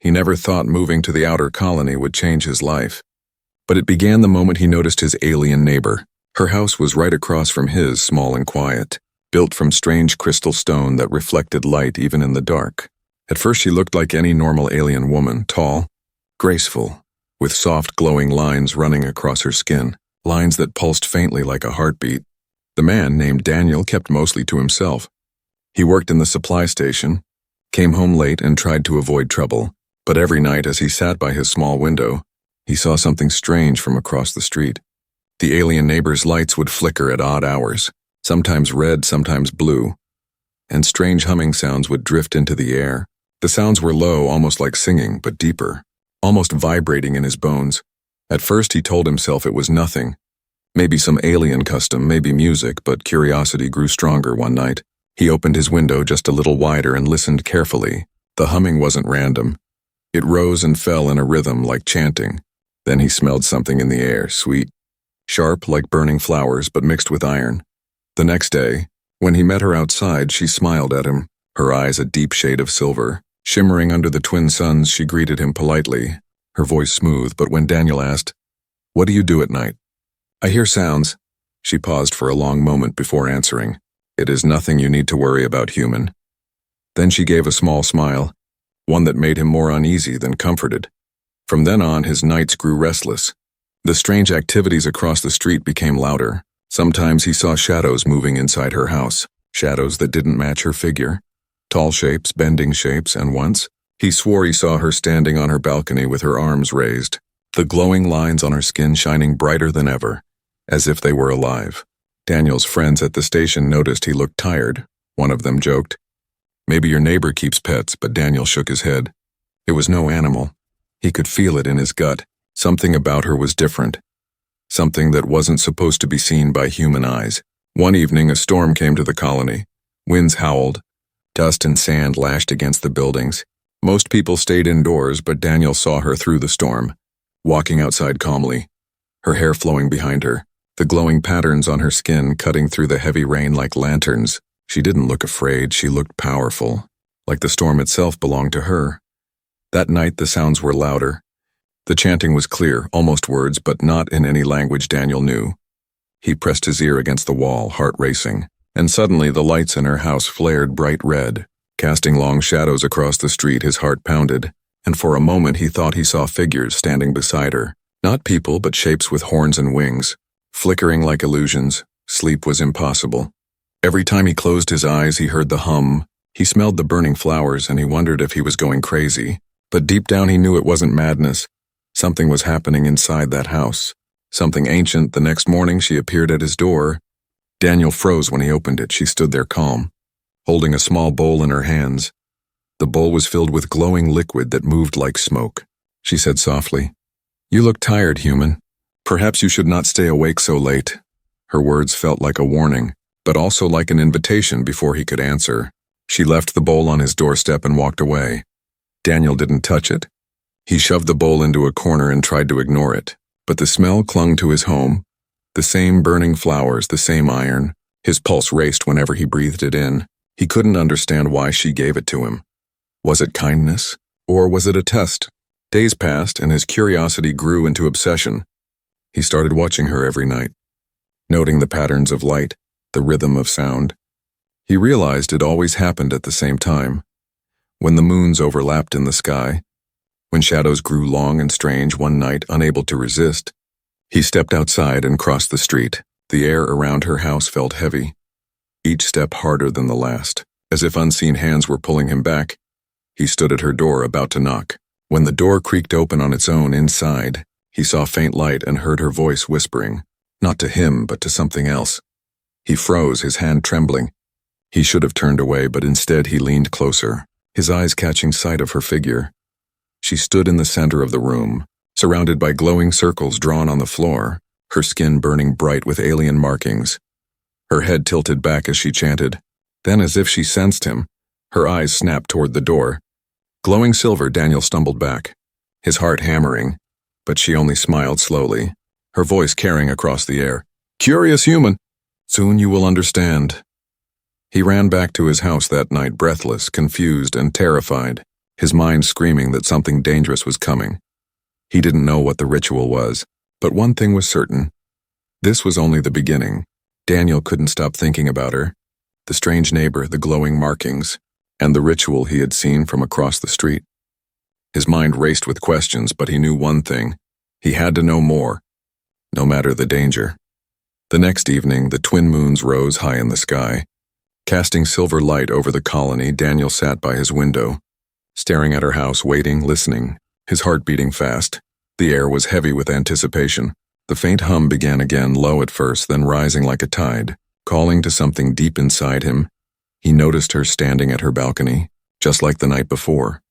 He never thought moving to the outer colony would change his life. But it began the moment he noticed his alien neighbor. Her house was right across from his, small and quiet, built from strange crystal stone that reflected light even in the dark. At first she looked like any normal alien woman, tall, graceful, with soft glowing lines running across her skin, lines that pulsed faintly like a heartbeat. The man, named Daniel, kept mostly to himself. He worked in the supply station, came home late and tried to avoid trouble, but every night as he sat by his small window, he saw something strange from across the street. The alien neighbor's lights would flicker at odd hours, sometimes red, sometimes blue, and strange humming sounds would drift into the air. The sounds were low, almost like singing, but deeper, almost vibrating in his bones. At first he told himself it was nothing, maybe some alien custom, maybe music, but curiosity grew stronger one night. He opened his window just a little wider and listened carefully. The humming wasn't random. It rose and fell in a rhythm like chanting. Then he smelled something in the air, sweet, sharp like burning flowers but mixed with iron. The next day, when he met her outside, she smiled at him, her eyes a deep shade of silver. Shimmering under the twin suns, she greeted him politely, her voice smooth, but when Daniel asked, "What do you do at night?" "I hear sounds." She paused for a long moment before answering. "It is nothing you need to worry about, human." Then she gave a small smile, one that made him more uneasy than comforted. From then on, his nights grew restless. The strange activities across the street became louder. Sometimes he saw shadows moving inside her house, shadows that didn't match her figure. Tall shapes, bending shapes, and once, he swore he saw her standing on her balcony with her arms raised, the glowing lines on her skin shining brighter than ever, as if they were alive. Daniel's friends at the station noticed he looked tired. One of them joked, "Maybe your neighbor keeps pets," but Daniel shook his head. It was no animal. He could feel it in his gut. Something about her was different. Something that wasn't supposed to be seen by human eyes. One evening, a storm came to the colony. Winds howled. Dust and sand lashed against the buildings. Most people stayed indoors, but Daniel saw her through the storm, walking outside calmly, her hair flowing behind her, the glowing patterns on her skin cutting through the heavy rain like lanterns. She didn't look afraid, she looked powerful, like the storm itself belonged to her. That night the sounds were louder. The chanting was clear, almost words, but not in any language Daniel knew. He pressed his ear against the wall, heart racing. And suddenly the lights in her house flared bright red, casting long shadows across the street. His heart pounded, and for a moment he thought he saw figures standing beside her. Not people, but shapes with horns and wings, flickering like illusions. Sleep was impossible. Every time he closed his eyes, he heard the hum. He smelled the burning flowers, and he wondered if he was going crazy. But deep down he knew it wasn't madness. Something was happening inside that house. Something ancient. The next morning she appeared at his door. Daniel froze when he opened it. She stood there calm, holding a small bowl in her hands. The bowl was filled with glowing liquid that moved like smoke. She said softly, "You look tired, human. Perhaps you should not stay awake so late." Her words felt like a warning, but also like an invitation before he could answer. She left the bowl on his doorstep and walked away. Daniel didn't touch it. He shoved the bowl into a corner and tried to ignore it, but the smell clung to his home. The same burning flowers, the same iron. His pulse raced whenever he breathed it in. He couldn't understand why she gave it to him. Was it kindness? Or was it a test? Days passed, and his curiosity grew into obsession. He started watching her every night, noting the patterns of light, the rhythm of sound. He realized it always happened at the same time, when the moons overlapped in the sky, when shadows grew long and strange. One night, unable to resist, he stepped outside and crossed the street. The air around her house felt heavy, each step harder than the last, as if unseen hands were pulling him back. He stood at her door, about to knock. When the door creaked open on its own inside, he saw faint light and heard her voice whispering, not to him, but to something else. He froze, his hand trembling. He should have turned away, but instead he leaned closer, his eyes catching sight of her figure. She stood in the center of the room, surrounded by glowing circles drawn on the floor, her skin burning bright with alien markings. Her head tilted back as she chanted. Then, as if she sensed him, her eyes snapped toward the door. Glowing silver, Daniel stumbled back, his heart hammering, but she only smiled slowly, her voice carrying across the air. "Curious human, soon you will understand." He ran back to his house that night, breathless, confused, and terrified. his mind screaming that something dangerous was coming. He didn't know what the ritual was, but one thing was certain. This was only the beginning. Daniel couldn't stop thinking about her, the strange neighbor, the glowing markings, and the ritual he had seen from across the street. His mind raced with questions, but he knew one thing. He had to know more, no matter the danger. The next evening, the twin moons rose high in the sky. Casting silver light over the colony, Daniel sat by his window, staring at her house, waiting, listening, his heart beating fast. The air was heavy with anticipation. The faint hum began again, low at first, then rising like a tide, calling to something deep inside him. He noticed her standing at her balcony, just like the night before.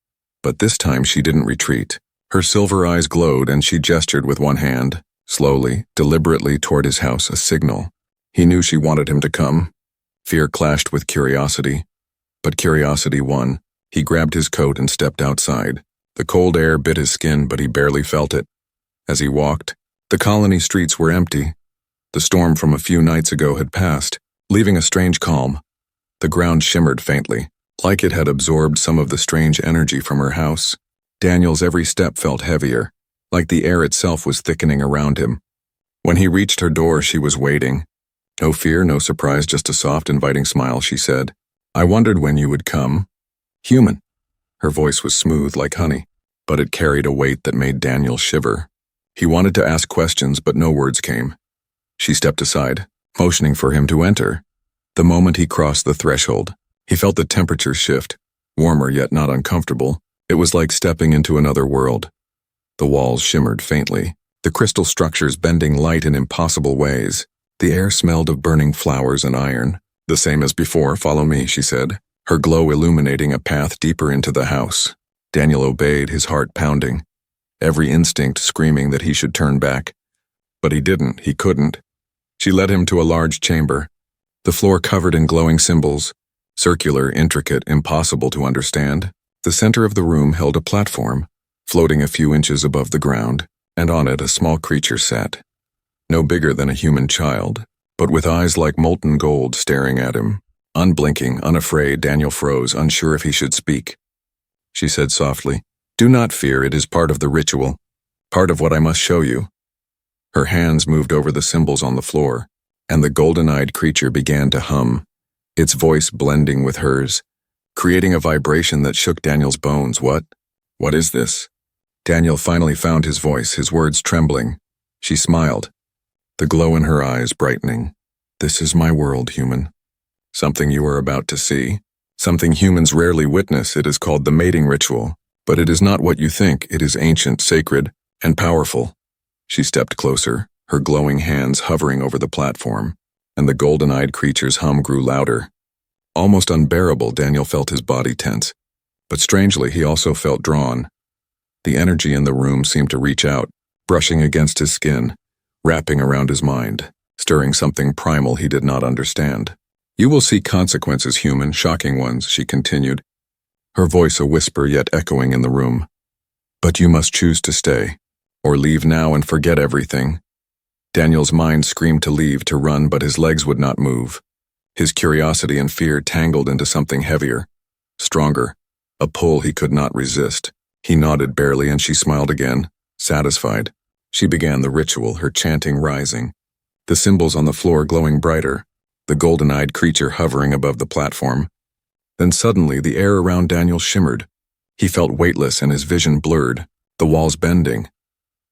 But this time she didn't retreat. Her silver eyes glowed and she gestured with one hand, slowly, deliberately toward his house, a signal. He knew she wanted him to come. Fear clashed with curiosity, but curiosity won. He grabbed his coat and stepped outside. The cold air bit his skin, but he barely felt it. As he walked, the colony streets were empty. The storm from a few nights ago had passed, leaving a strange calm. The ground shimmered faintly, like it had absorbed some of the strange energy from her house. Daniel's every step felt heavier, like the air itself was thickening around him. When he reached her door, she was waiting. No fear, no surprise, just a soft, inviting smile. She said, "I wondered when you would come." "Human." Her voice was smooth like honey, but it carried a weight that made Daniel shiver. He wanted to ask questions, but no words came. She stepped aside, motioning for him to enter. The moment he crossed the threshold, he felt the temperature shift, warmer yet not uncomfortable. It was like stepping into another world. The walls shimmered faintly, the crystal structures bending light in impossible ways. The air smelled of burning flowers and iron. "The same as before, follow me," she said, her glow illuminating a path deeper into the house. Daniel obeyed, his heart pounding, every instinct screaming that he should turn back. But he didn't, he couldn't. She led him to a large chamber, the floor covered in glowing symbols, circular, intricate, impossible to understand. The center of the room held a platform, floating a few inches above the ground, and on it a small creature sat, no bigger than a human child, but with eyes like molten gold staring at him. Unblinking, unafraid, Daniel froze, unsure if he should speak. She said softly, "Do not fear, it is part of the ritual, part of what I must show you." Her hands moved over the symbols on the floor, and the golden-eyed creature began to hum, its voice blending with hers, creating a vibration that shook Daniel's bones. What is this?" Daniel finally found his voice, his words trembling. She smiled, the glow in her eyes brightening. "This is my world, human. Something you are about to see. Something humans rarely witness. It is called the mating ritual. But it is not what you think. It is ancient, sacred, and powerful." She stepped closer, her glowing hands hovering over the platform, and the golden-eyed creature's hum grew louder. Almost unbearable, Daniel felt his body tense. But strangely, he also felt drawn. The energy in the room seemed to reach out, brushing against his skin, wrapping around his mind, stirring something primal he did not understand. "You will see consequences, human, shocking ones," she continued, her voice a whisper yet echoing in the room. "But you must choose to stay, or leave now and forget everything." Daniel's mind screamed to leave, to run, but his legs would not move. His curiosity and fear tangled into something heavier, stronger, a pull he could not resist. He nodded barely, and she smiled again, satisfied. She began the ritual, her chanting rising, the symbols on the floor glowing brighter, the golden-eyed creature hovering above the platform. Then suddenly the air around Daniel shimmered. He felt weightless and his vision blurred, the walls bending,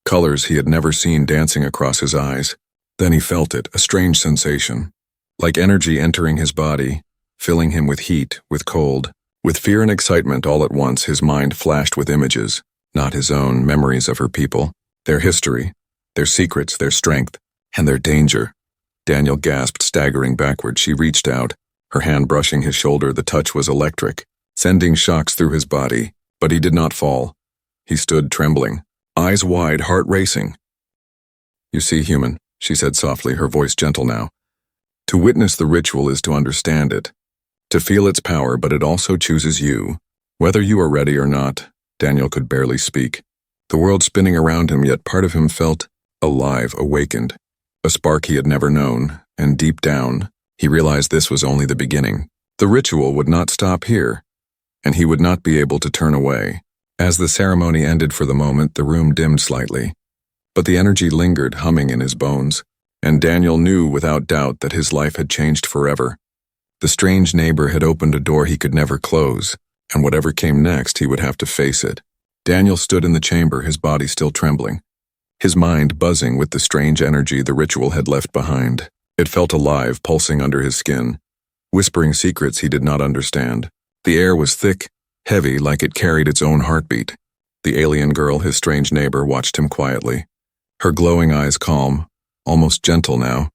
colors he had never seen dancing across his eyes. Then he felt it, a strange sensation, like energy entering his body, filling him with heat, with cold, with fear and excitement all at once. His mind flashed with images, not his own, memories of her people, their history, their secrets, their strength, and their danger. Daniel gasped, staggering backward. She reached out, her hand brushing his shoulder. The touch was electric, sending shocks through his body, but he did not fall. He stood trembling, eyes wide, heart racing. "You see, human," she said softly, her voice gentle now. "To witness the ritual is to understand it, to feel its power, but it also chooses you. Whether you are ready or not." Daniel could barely speak, the world spinning around him, yet part of him felt alive, awakened, a spark he had never known, and deep down, he realized this was only the beginning. The ritual would not stop here, and he would not be able to turn away. As the ceremony ended for the moment, the room dimmed slightly, but the energy lingered, humming in his bones, and Daniel knew without doubt that his life had changed forever. The strange neighbor had opened a door he could never close, and whatever came next, he would have to face it. Daniel stood in the chamber, his body still trembling, his mind buzzing with the strange energy the ritual had left behind. It felt alive, pulsing under his skin, whispering secrets he did not understand. The air was thick, heavy, like it carried its own heartbeat. The alien girl, his strange neighbor, watched him quietly, her glowing eyes calm, almost gentle now.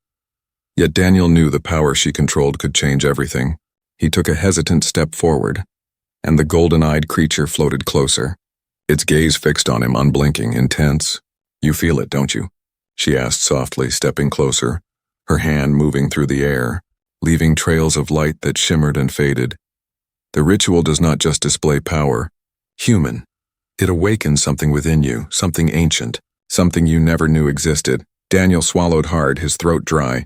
Yet Daniel knew the power she controlled could change everything. He took a hesitant step forward, and the golden-eyed creature floated closer, its gaze fixed on him, unblinking, intense. "You feel it, don't you?" she asked softly, stepping closer, her hand moving through the air, leaving trails of light that shimmered and faded. The ritual does not just display power, human. It awakens something within you, something ancient, something you never knew existed. Daniel swallowed hard, his throat dry.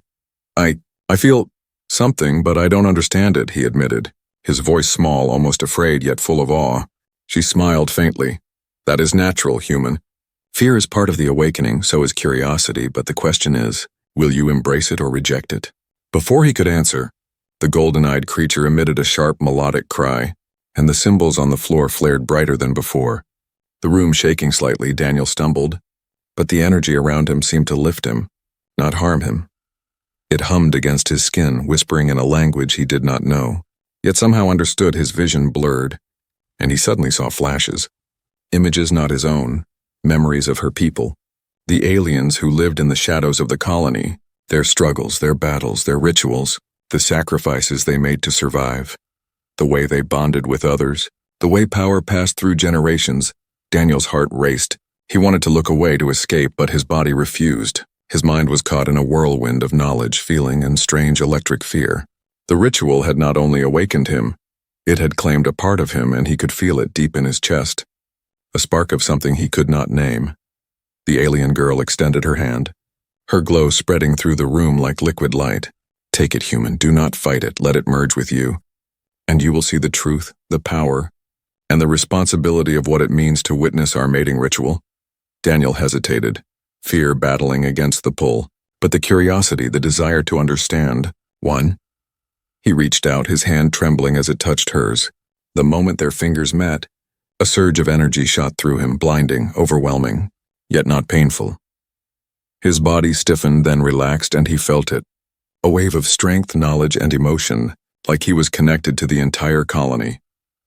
I feel something, but I don't understand it," he admitted, his voice small, almost afraid, yet full of awe. She smiled faintly. "That is natural, human. Fear is part of the awakening, so is curiosity, but the question is, will you embrace it or reject it?" Before he could answer, the golden-eyed creature emitted a sharp melodic cry, and the symbols on the floor flared brighter than before. The room shaking slightly, Daniel stumbled, but the energy around him seemed to lift him, not harm him. It hummed against his skin, whispering in a language he did not know, yet somehow understood. His vision blurred, and he suddenly saw flashes. Images not his own, memories of her people, the aliens who lived in the shadows of the colony, their struggles, their battles, their rituals, the sacrifices they made to survive, the way they bonded with others, the way power passed through generations. Daniel's heart raced. He wanted to look away to escape, but his body refused. His mind was caught in a whirlwind of knowledge, feeling, and strange electric fear. The ritual had not only awakened him, it had claimed a part of him, and he could feel it deep in his chest. A spark of something he could not name. The alien girl extended her hand, her glow spreading through the room like liquid light. "Take it, human. Do not fight it. Let it merge with you. And you will see the truth, the power, and the responsibility of what it means to witness our mating ritual." Daniel hesitated, fear battling against the pull, but the curiosity, the desire to understand, won. He reached out, his hand trembling as it touched hers. The moment their fingers met, a surge of energy shot through him, blinding, overwhelming, yet not painful. His body stiffened, then relaxed, and he felt it. A wave of strength, knowledge, and emotion, like he was connected to the entire colony,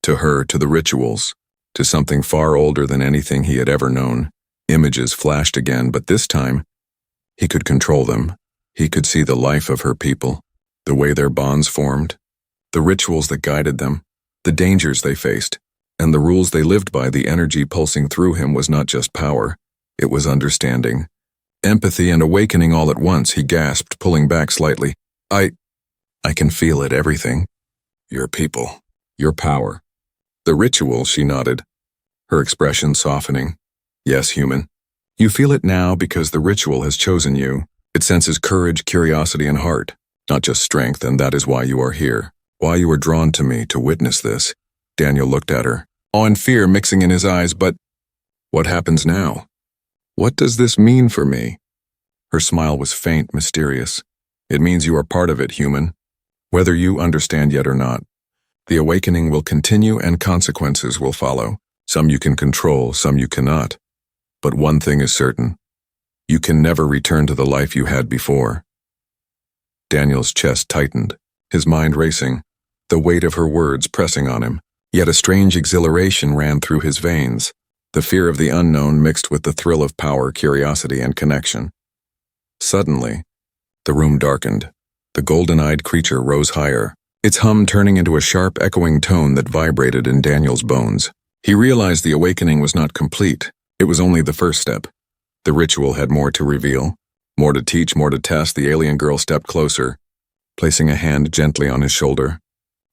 to her, to the rituals, to something far older than anything he had ever known. Images flashed again, but this time, he could control them. He could see the life of her people, the way their bonds formed, the rituals that guided them, the dangers they faced, and the rules they lived by. The energy pulsing through him was not just power, it was understanding, empathy, and awakening all at once. He gasped, pulling back slightly. I can feel it, everything. Your people, your power. The ritual, she nodded, her expression softening. Yes, human. You feel it now because the ritual has chosen you. It senses courage, curiosity, and heart, not just strength, and that is why you are here, why you are drawn to me to witness this. Daniel looked at her, awe and fear mixing in his eyes. But what happens now? What does this mean for me? Her smile was faint, mysterious. It means you are part of it, human. Whether you understand yet or not, the awakening will continue and consequences will follow. Some you can control, some you cannot. But one thing is certain. You can never return to the life you had before. Daniel's chest tightened, his mind racing, the weight of her words pressing on him. Yet a strange exhilaration ran through his veins, the fear of the unknown mixed with the thrill of power, curiosity, and connection. Suddenly, the room darkened. The golden-eyed creature rose higher, its hum turning into a sharp, echoing tone that vibrated in Daniel's bones. He realized the awakening was not complete. It was only the first step. The ritual had more to reveal, more to teach, more to test. The alien girl stepped closer, placing a hand gently on his shoulder.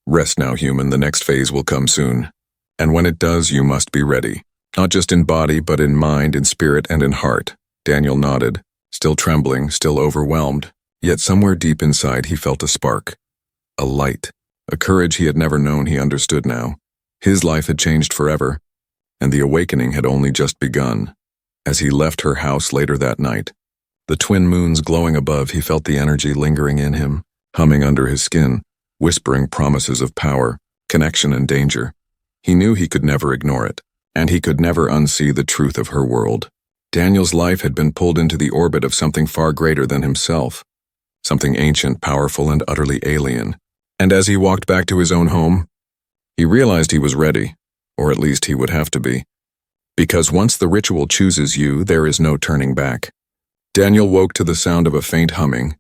Rest now, human. The next phase will come soon. And when it does, you must be ready. Not just in body, but in mind, in spirit, and in heart. Daniel nodded, still trembling, still overwhelmed. Yet somewhere deep inside he felt a spark. A light. A courage he had never known. He understood now. His life had changed forever, and the awakening had only just begun. As he left her house later that night, the twin moons glowing above, he felt the energy lingering in him, humming under his skin, whispering promises of power, connection, and danger. He knew he could never ignore it, and he could never unsee the truth of her world. Daniel's life had been pulled into the orbit of something far greater than himself, something ancient, powerful, and utterly alien. And as he walked back to his own home, he realized he was ready, or at least he would have to be. Because once the ritual chooses you, there is no turning back. Daniel woke to the sound of a faint humming,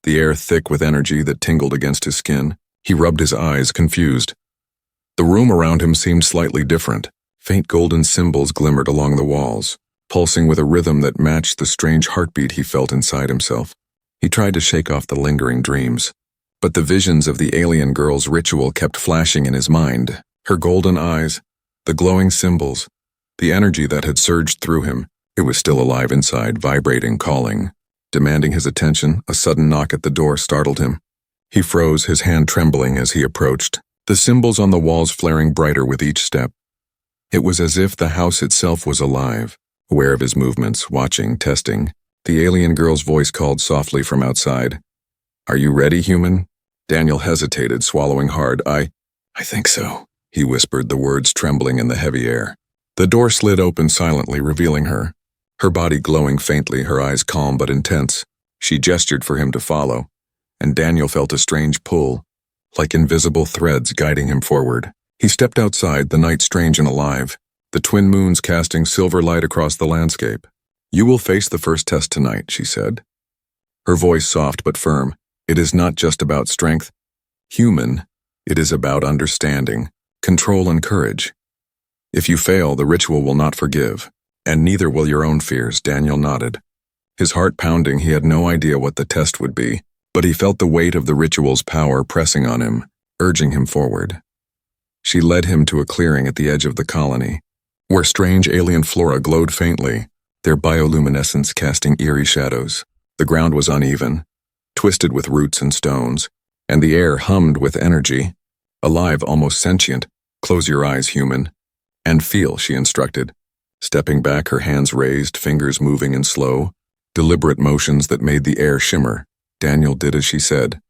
the air thick with energy that tingled against his skin. He rubbed his eyes, confused. The room around him seemed slightly different. Faint golden symbols glimmered along the walls, pulsing with a rhythm that matched the strange heartbeat he felt inside himself. He tried to shake off the lingering dreams, but the visions of the alien girl's ritual kept flashing in his mind. Her golden eyes, the glowing symbols, the energy that had surged through him. It was still alive inside, vibrating, calling, demanding his attention. A sudden knock at the door startled him. He froze, his hand trembling as he approached, the symbols on the walls flaring brighter with each step. It was as if the house itself was alive, aware of his movements, watching, testing. The alien girl's voice called softly from outside. "Are you ready, human?" Daniel hesitated, swallowing hard. I think so," he whispered, the words trembling in the heavy air. The door slid open silently, revealing her. Her body glowing faintly, her eyes calm but intense. She gestured for him to follow, and Daniel felt a strange pull, like invisible threads guiding him forward. He stepped outside, the night strange and alive, the twin moons casting silver light across the landscape. "You will face the first test tonight," she said. Her voice soft but firm. "It is not just about strength, human. It is about understanding, control, and courage. If you fail, the ritual will not forgive, and neither will your own fears." Daniel nodded. His heart pounding, he had no idea what the test would be, but he felt the weight of the ritual's power pressing on him, urging him forward. She led him to a clearing at the edge of the colony, where strange alien flora glowed faintly, their bioluminescence casting eerie shadows. The ground was uneven, twisted with roots and stones, and the air hummed with energy, alive, almost sentient. "Close your eyes, human, and feel," she instructed. Stepping back, her hands raised, fingers moving in slow, deliberate motions that made the air shimmer. Daniel did as she said,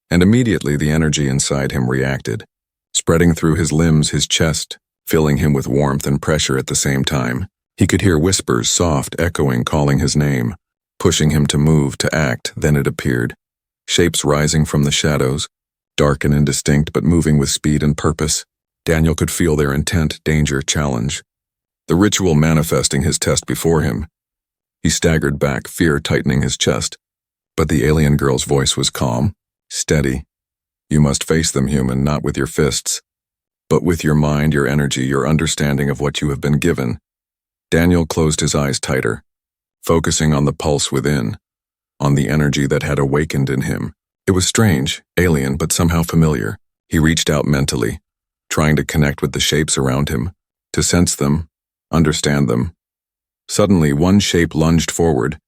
and immediately the energy inside him reacted, spreading through his limbs, his chest, filling him with warmth and pressure at the same time. He could hear whispers, soft, echoing, calling his name, pushing him to move, to act. Then it appeared. Shapes rising from the shadows, dark and indistinct, but moving with speed and purpose. Daniel could feel their intent, danger, challenge. The ritual manifesting his test before him. He staggered back, fear tightening his chest. But the alien girl's voice was calm, steady. "You must face them, human, not with your fists, but with your mind, your energy, your understanding of what you have been given." Daniel closed his eyes tighter, focusing on the pulse within, on the energy that had awakened in him. It was strange, alien, but somehow familiar. He reached out mentally, trying to connect with the shapes around him, to sense them, understand them. Suddenly, one shape lunged forward,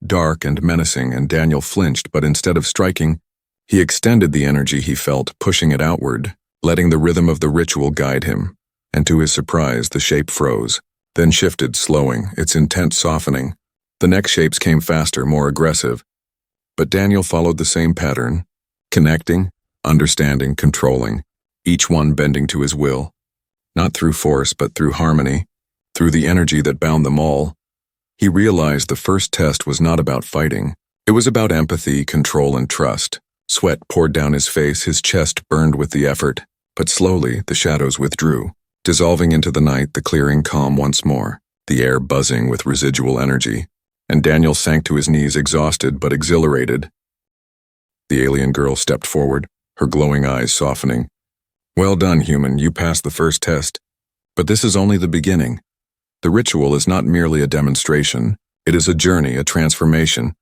dark and menacing, and Daniel flinched, but instead of striking, he extended the energy he felt, pushing it outward, letting the rhythm of the ritual guide him. And to his surprise, the shape froze, then shifted, slowing, its intent softening. The next shapes came faster, more aggressive. But Daniel followed the same pattern, connecting, understanding, controlling, each one bending to his will, not through force but through harmony, through the energy that bound them all. He realized the first test was not about fighting. It was about empathy, control, and trust. Sweat poured down his face, his chest burned with the effort, but slowly the shadows withdrew, dissolving into the night, the clearing calm once more, the air buzzing with residual energy, and Daniel sank to his knees, exhausted but exhilarated. The alien girl stepped forward, her glowing eyes softening. "Well done, human, you passed the first test. But this is only the beginning. The ritual is not merely a demonstration, it is a journey, a transformation,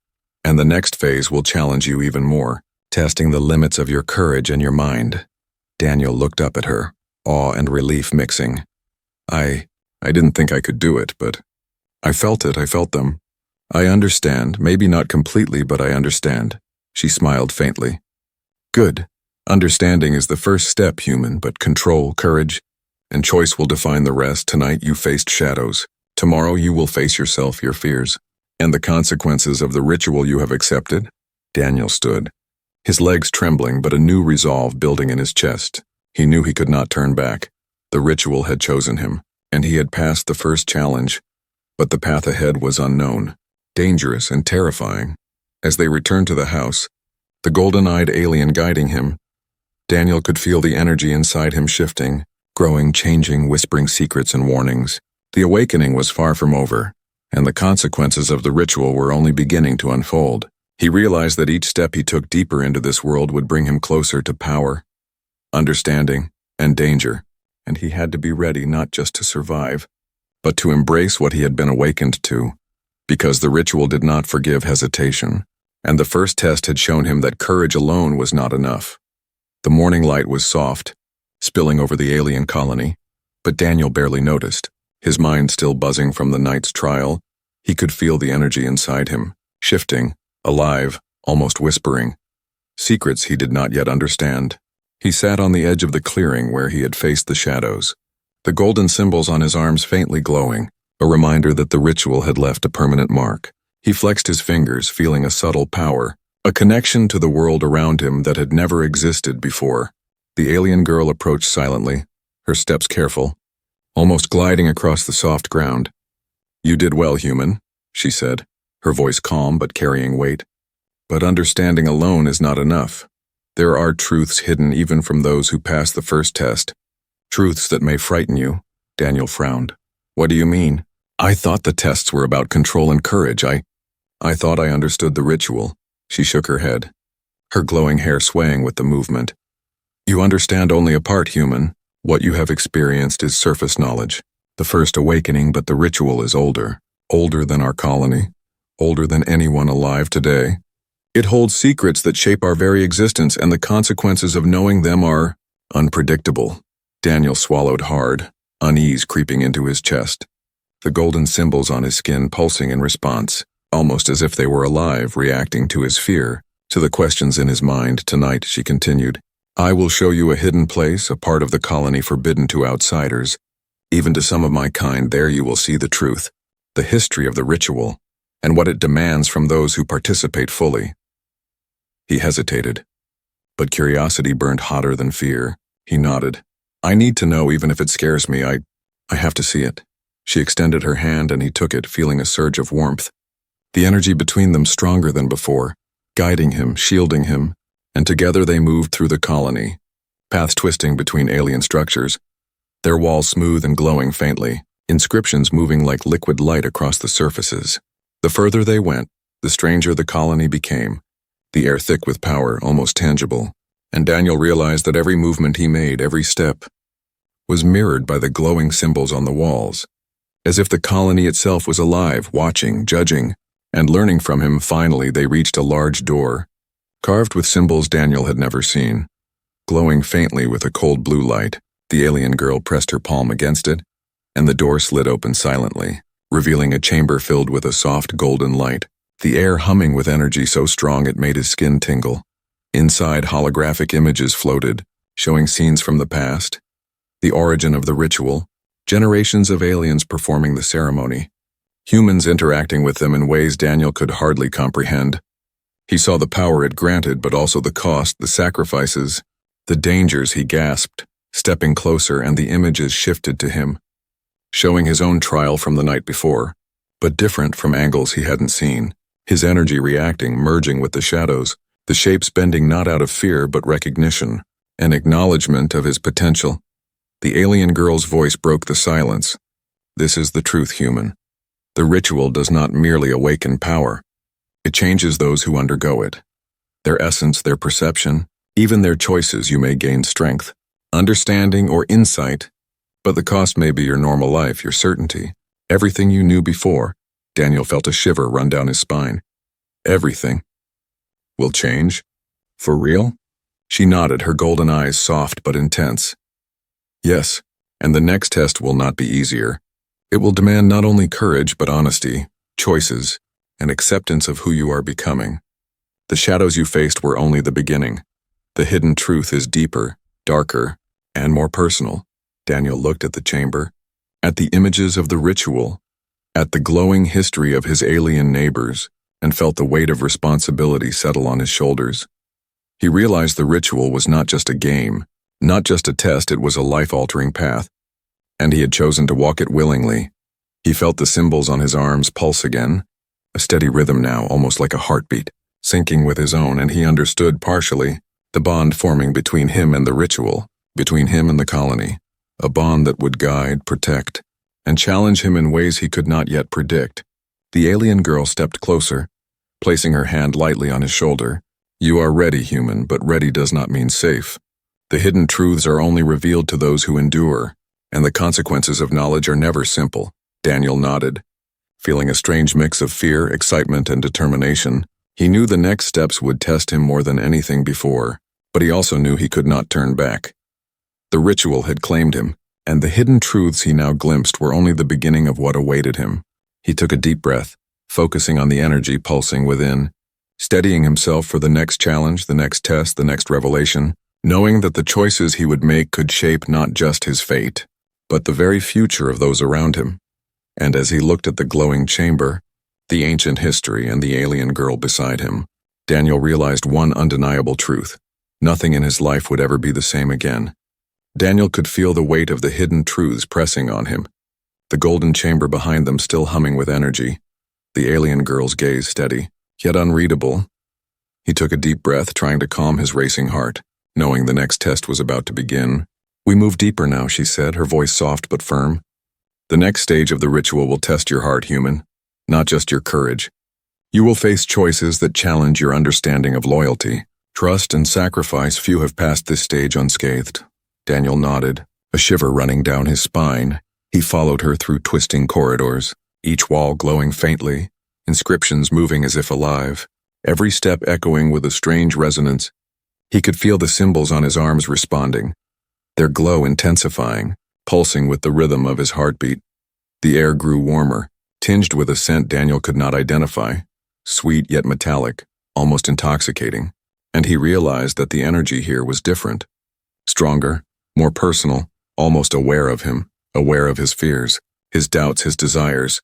and the next phase will challenge you even more, testing the limits of your courage and your mind." Daniel looked up at her, awe and relief mixing. I didn't think I could do it, but I felt it, I felt them. I understand, maybe not completely, but I understand." She smiled faintly. "Good. Understanding is the first step, human, but control, courage, and choice will define the rest. Tonight you faced shadows. Tomorrow you will face yourself, your fears, and the consequences of the ritual you have accepted. Daniel stood, his legs trembling but a new resolve building in his chest. He knew he could not turn back. The ritual had chosen him, and he had passed the first challenge. But the path ahead was unknown, dangerous and terrifying. As they returned to the house, the golden-eyed alien guiding him, Daniel could feel the energy inside him shifting, growing, changing, whispering secrets and warnings. The awakening was far from over, and the consequences of the ritual were only beginning to unfold. He realized that each step he took deeper into this world would bring him closer to power, understanding, and danger, and he had to be ready not just to survive, but to embrace what he had been awakened to, because the ritual did not forgive hesitation, and the first test had shown him that courage alone was not enough. The morning light was soft, spilling over the alien colony, but Daniel barely noticed. His mind still buzzing from the night's trial, he could feel the energy inside him, shifting, alive, almost whispering. Secrets he did not yet understand. He sat on the edge of the clearing where he had faced the shadows, the golden symbols on his arms faintly glowing, a reminder that the ritual had left a permanent mark. He flexed his fingers, feeling a subtle power, a connection to the world around him that had never existed before. The alien girl approached silently, her steps careful, almost gliding across the soft ground. "You did well, human," she said, her voice calm but carrying weight. "But understanding alone is not enough. There are truths hidden even from those who pass the first test. Truths that may frighten you." Daniel frowned. "What do you mean?" "I thought the tests were about control and courage. I thought I understood the ritual." She shook her head, her glowing hair swaying with the movement. "You understand only a part, human. What you have experienced is surface knowledge. The first awakening, but the ritual is older. Older than our colony. Older than anyone alive today. It holds secrets that shape our very existence, and the consequences of knowing them are unpredictable." Daniel swallowed hard, unease creeping into his chest, the golden symbols on his skin pulsing in response, almost as if they were alive, reacting to his fear, to the questions in his mind. "Tonight," she continued, "I will show you a hidden place, a part of the colony forbidden to outsiders. Even to some of my kind, there you will see the truth, the history of the ritual, and what it demands from those who participate fully." He hesitated, but curiosity burned hotter than fear. He nodded. "I need to know, even if it scares me. I have to see it." She extended her hand and he took it, feeling a surge of warmth. The energy between them stronger than before, guiding him, shielding him, and together they moved through the colony, paths twisting between alien structures, their walls smooth and glowing faintly, inscriptions moving like liquid light across the surfaces. The further they went, the stranger the colony became, the air thick with power, almost tangible, and Daniel realized that every movement he made, every step, was mirrored by the glowing symbols on the walls, as if the colony itself was alive, watching, judging, and learning from him. Finally, they reached a large door, carved with symbols Daniel had never seen, glowing faintly with a cold blue light. The alien girl pressed her palm against it, and the door slid open silently, revealing a chamber filled with a soft golden light, the air humming with energy so strong it made his skin tingle. Inside, holographic images floated, showing scenes from the past, the origin of the ritual, generations of aliens performing the ceremony, humans interacting with them in ways Daniel could hardly comprehend. He saw the power it granted, but also the cost, the sacrifices, the dangers. He gasped, stepping closer, and the images shifted to him, showing his own trial from the night before, but different from angles he hadn't seen, his energy reacting, merging with the shadows, the shapes bending not out of fear but recognition, an acknowledgement of his potential. The alien girl's voice broke the silence. "This is the truth, human. The ritual does not merely awaken power. It changes those who undergo it. Their essence, their perception, even their choices. You may gain strength, understanding, or insight, but the cost may be your normal life, your certainty, everything you knew before." Daniel felt a shiver run down his spine. "Everything will change? For real?" She nodded, her golden eyes soft but intense. "Yes, and the next test will not be easier. It will demand not only courage but honesty, choices, and acceptance of who you are becoming. The shadows you faced were only the beginning. The hidden truth is deeper, darker, and more personal. Daniel looked at the chamber, at the images of the ritual, at the glowing history of his alien neighbors, and felt the weight of responsibility settle on his shoulders. He realized the ritual was not just a game, not just a test, it was a life-altering path, and he had chosen to walk it willingly. He felt the symbols on his arms pulse again, a steady rhythm now, almost like a heartbeat, syncing with his own, and he understood partially the bond forming between him and the ritual, between him and the colony, a bond that would guide, protect, and challenge him in ways he could not yet predict. The alien girl stepped closer, placing her hand lightly on his shoulder. "You are ready, human, but ready does not mean safe. The hidden truths are only revealed to those who endure, and the consequences of knowledge are never simple." Daniel nodded, feeling a strange mix of fear, excitement, and determination. He knew the next steps would test him more than anything before, but he also knew he could not turn back. The ritual had claimed him, and the hidden truths he now glimpsed were only the beginning of what awaited him. He took a deep breath, focusing on the energy pulsing within, steadying himself for the next challenge, the next test, the next revelation, knowing that the choices he would make could shape not just his fate, but the very future of those around him. And as he looked at the glowing chamber, the ancient history, and the alien girl beside him, Daniel realized one undeniable truth. Nothing in his life would ever be the same again. Daniel could feel the weight of the hidden truths pressing on him, the golden chamber behind them still humming with energy, the alien girl's gaze steady, yet unreadable. He took a deep breath, trying to calm his racing heart, knowing the next test was about to begin. "We move deeper now," she said, her voice soft but firm. "The next stage of the ritual will test your heart, human, not just your courage. You will face choices that challenge your understanding of loyalty, trust, and sacrifice. Few have passed this stage unscathed." Daniel nodded, a shiver running down his spine. He followed her through twisting corridors, each wall glowing faintly, inscriptions moving as if alive, every step echoing with a strange resonance. He could feel the symbols on his arms responding, their glow intensifying, pulsing with the rhythm of his heartbeat. The air grew warmer, tinged with a scent Daniel could not identify, sweet yet metallic, almost intoxicating, and he realized that the energy here was different, stronger, more personal, almost aware of him, aware of his fears, his doubts, his desires.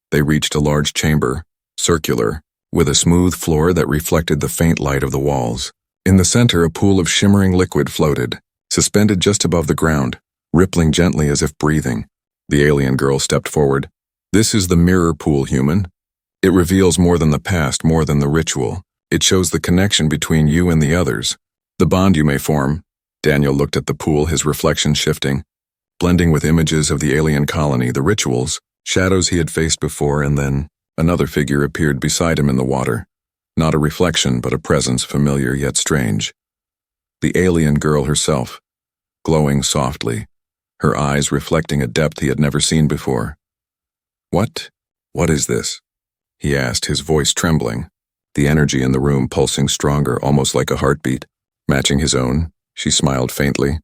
They reached a large chamber, circular, with a smooth floor that reflected the faint light of the walls. In the center, a pool of shimmering liquid floated, suspended just above the ground, rippling gently as if breathing. The alien girl stepped forward. "This is the mirror pool, human. It reveals more than the past, more than the ritual. It shows the connection between you and the others, the bond you may form." Daniel looked at the pool, his reflection shifting, blending with images of the alien colony, the rituals, shadows he had faced before, and then another figure appeared beside him in the water. Not a reflection, but a presence familiar yet strange. The alien girl herself, glowing softly, her eyes reflecting a depth he had never seen before. What is this?" he asked, his voice trembling, the energy in the room pulsing stronger, almost like a heartbeat, matching his own. She smiled faintly.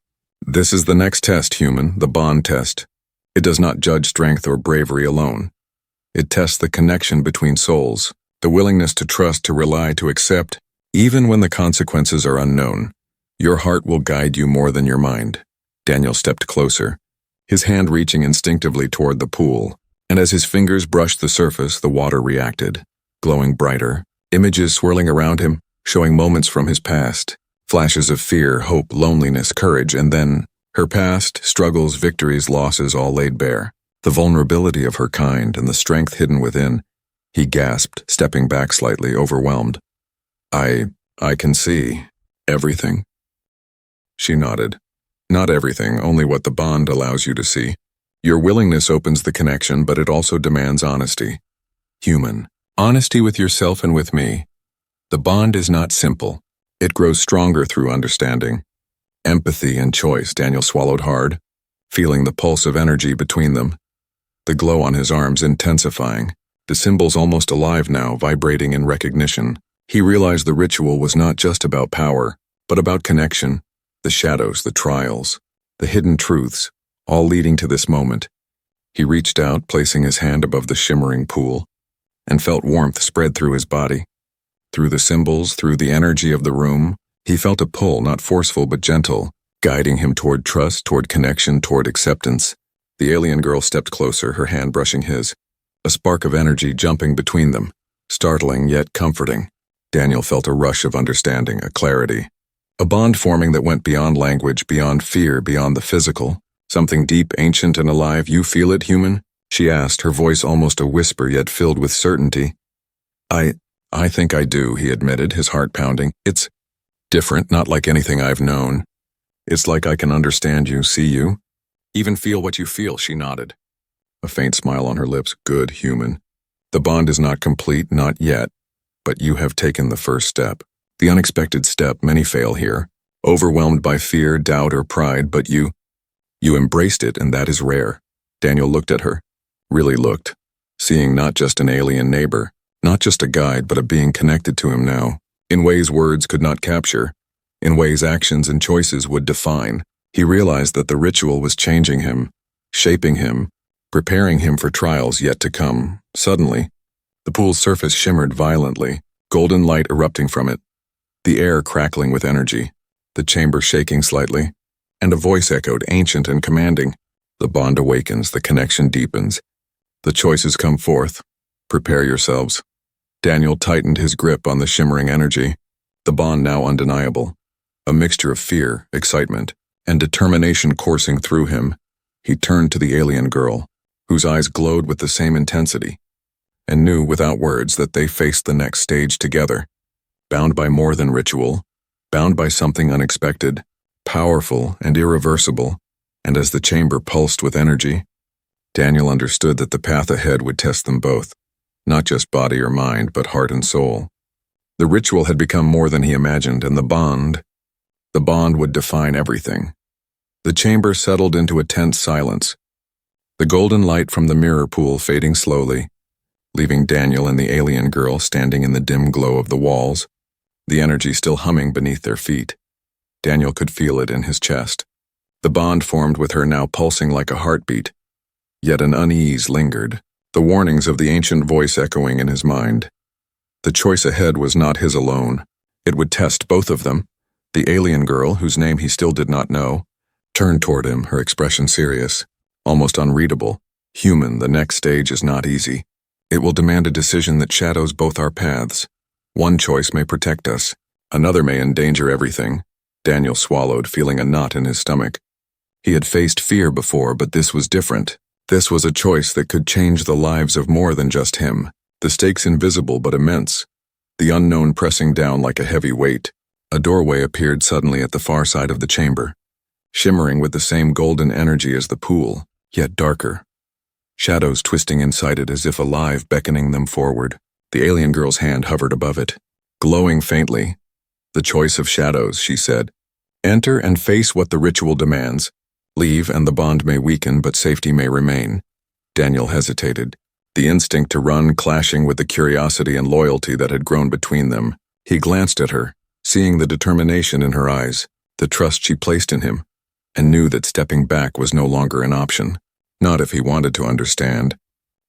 "This is the next test, human, the bond test. It does not judge strength or bravery alone. It tests the connection between souls, the willingness to trust, to rely, to accept, even when the consequences are unknown. Your heart will guide you more than your mind." Daniel stepped closer, his hand reaching instinctively toward the pool, and as his fingers brushed the surface, the water reacted, glowing brighter, images swirling around him, showing moments from his past, flashes of fear, hope, loneliness, courage, and then her past, struggles, victories, losses, all laid bare, the vulnerability of her kind and the strength hidden within. He gasped, stepping back slightly, overwhelmed. I can see everything." She nodded. "Not everything, only what the bond allows you to see. Your willingness opens the connection, but it also demands honesty. Human. Honesty with yourself and with me. The bond is not simple. It grows stronger through understanding. Empathy and choice." Daniel swallowed hard, feeling the pulse of energy between them, the glow on his arms intensifying, the symbols almost alive now, vibrating in recognition. He realized the ritual was not just about power, but about connection, the shadows, the trials, the hidden truths, all leading to this moment. He reached out, placing his hand above the shimmering pool, and felt warmth spread through his body. Through the symbols, through the energy of the room, he felt a pull, not forceful but gentle, guiding him toward trust, toward connection, toward acceptance. The alien girl stepped closer, her hand brushing his, a spark of energy jumping between them, startling yet comforting. Daniel felt a rush of understanding, a clarity. A bond forming that went beyond language, beyond fear, beyond the physical. Something deep, ancient, and alive. You feel it, human? She asked, her voice almost a whisper yet filled with certainty. I think I do, he admitted, his heart pounding. It's different, not like anything I've known. It's like I can understand you, see you, even feel what you feel, she nodded. A faint smile on her lips. Good, human. The bond is not complete, not yet, but you have taken the first step. The unexpected step. Many fail here, overwhelmed by fear, doubt, or pride, but you embraced it, and that is rare. Daniel looked at her, really looked, seeing not just an alien neighbor, not just a guide, but a being connected to him now, in ways words could not capture, in ways actions and choices would define. He realized that the ritual was changing him, shaping him, preparing him for trials yet to come. Suddenly, the pool's surface shimmered violently, golden light erupting from it, the air crackling with energy, the chamber shaking slightly, and a voice echoed, ancient and commanding. The bond awakens, the connection deepens. The choices come forth. Prepare yourselves. Daniel tightened his grip on the shimmering energy, the bond now undeniable, a mixture of fear, excitement, and determination coursing through him. He turned to the alien girl, whose eyes glowed with the same intensity, and knew without words that they faced the next stage together, bound by more than ritual, bound by something unexpected, powerful and irreversible. And as the chamber pulsed with energy, Daniel understood that the path ahead would test them both, not just body or mind, but heart and soul. The ritual had become more than he imagined, and the bond would define everything. The chamber settled into a tense silence, the golden light from the mirror pool fading slowly, leaving Daniel and the alien girl standing in the dim glow of the walls, the energy still humming beneath their feet. Daniel could feel it in his chest. The bond formed with her now pulsing like a heartbeat, yet an unease lingered, the warnings of the ancient voice echoing in his mind. The choice ahead was not his alone. It would test both of them. The alien girl, whose name he still did not know, turned toward him, her expression serious, almost unreadable. Human, the next stage is not easy. It will demand a decision that shadows both our paths. One choice may protect us, another may endanger everything. Daniel swallowed, feeling a knot in his stomach. He had faced fear before, but this was different. This was a choice that could change the lives of more than just him. The stakes invisible but immense. The unknown pressing down like a heavy weight. A doorway appeared suddenly at the far side of the chamber, shimmering with the same golden energy as the pool, yet darker. Shadows twisting inside it as if alive, beckoning them forward. The alien girl's hand hovered above it, glowing faintly. The choice of shadows, she said. Enter and face what the ritual demands. Leave and the bond may weaken, but safety may remain. Daniel hesitated, the instinct to run clashing with the curiosity and loyalty that had grown between them. He glanced at her, seeing the determination in her eyes, the trust she placed in him, and knew that stepping back was no longer an option. Not if he wanted to understand,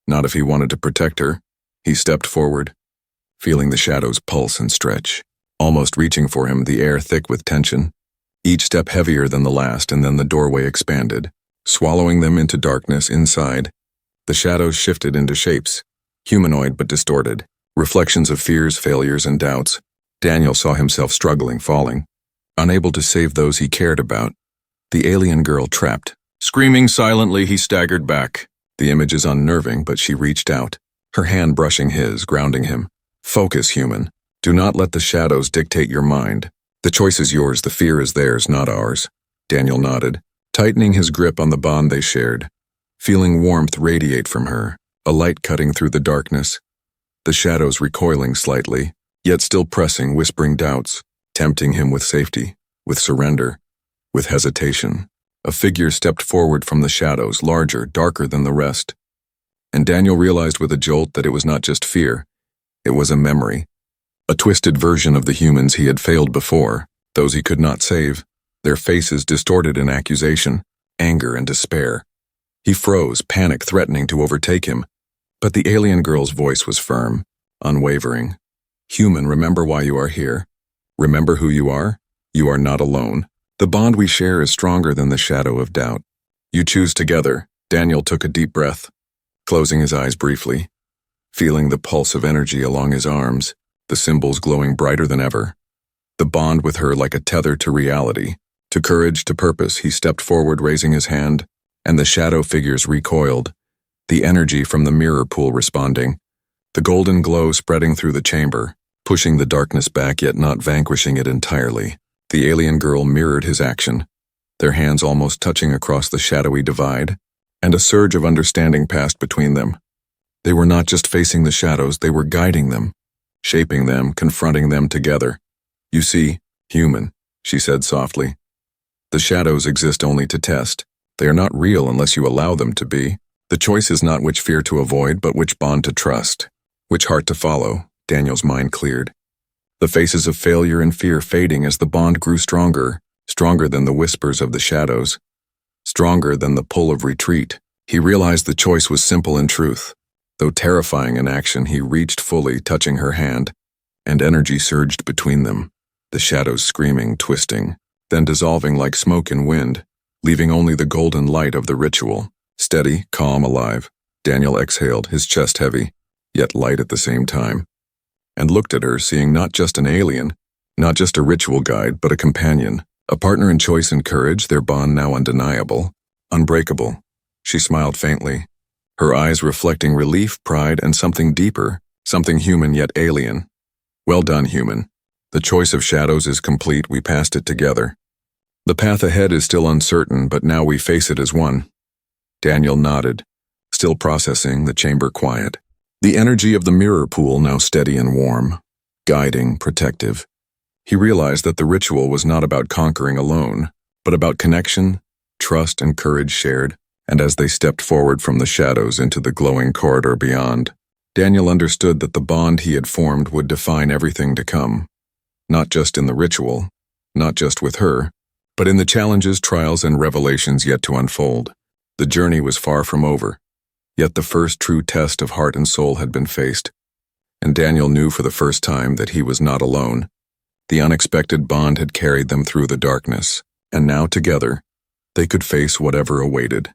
not if he wanted to protect her. He stepped forward, feeling the shadows pulse and stretch, almost reaching for him, the air thick with tension. Each step heavier than the last, and then the doorway expanded, swallowing them into darkness inside. The shadows shifted into shapes, humanoid but distorted, reflections of fears, failures, and doubts. Daniel saw himself struggling, falling, unable to save those he cared about. The alien girl trapped. Screaming silently, he staggered back. The image is unnerving, but she reached out, her hand brushing his, grounding him. Focus, human. Do not let the shadows dictate your mind. The choice is yours, the fear is theirs, not ours. Daniel nodded, tightening his grip on the bond they shared, feeling warmth radiate from her, a light cutting through the darkness. The shadows recoiling slightly, yet still pressing, whispering doubts, tempting him with safety, with surrender, with hesitation. A figure stepped forward from the shadows, larger, darker than the rest. And Daniel realized with a jolt that it was not just fear, it was a memory. A twisted version of the humans he had failed before, those he could not save, their faces distorted in accusation, anger, and despair. He froze, panic threatening to overtake him, but the alien girl's voice was firm, unwavering. Human, remember why you are here. Remember who you are? You are not alone. The bond we share is stronger than the shadow of doubt. You choose together. Daniel took a deep breath, closing his eyes briefly, feeling the pulse of energy along his arms, the symbols glowing brighter than ever. The bond with her like a tether to reality, to courage, to purpose. He stepped forward, raising his hand, and the shadow figures recoiled, the energy from the mirror pool responding, the golden glow spreading through the chamber, pushing the darkness back yet not vanquishing it entirely. The alien girl mirrored his action, their hands almost touching across the shadowy divide, and a surge of understanding passed between them. They were not just facing the shadows, they were guiding them, shaping them, confronting them together. You see, human, she said softly. The shadows exist only to test. They are not real unless you allow them to be. The choice is not which fear to avoid, but which bond to trust, which heart to follow. Daniel's mind cleared. The faces of failure and fear fading as the bond grew stronger, stronger than the whispers of the shadows, stronger than the pull of retreat. He realized the choice was simple in truth. Though terrifying in action, he reached fully, touching her hand, and energy surged between them, the shadows screaming, twisting, then dissolving like smoke in wind, leaving only the golden light of the ritual. Steady, calm, alive, Daniel exhaled, his chest heavy, yet light at the same time, and looked at her, seeing not just an alien, not just a ritual guide, but a companion, a partner in choice and courage, their bond now undeniable, unbreakable. She smiled faintly, her eyes reflecting relief, pride, and something deeper, something human yet alien. Well done, human. The choice of shadows is complete, we passed it together. The path ahead is still uncertain, but now we face it as one. Daniel nodded, still processing, the chamber quiet. The energy of the mirror pool now steady and warm, guiding, protective. He realized that the ritual was not about conquering alone, but about connection, trust, and courage shared. And as they stepped forward from the shadows into the glowing corridor beyond, Daniel understood that the bond he had formed would define everything to come. Not just in the ritual, not just with her, but in the challenges, trials, and revelations yet to unfold. The journey was far from over, yet the first true test of heart and soul had been faced, and Daniel knew for the first time that he was not alone. The unexpected bond had carried them through the darkness, and now together, they could face whatever awaited.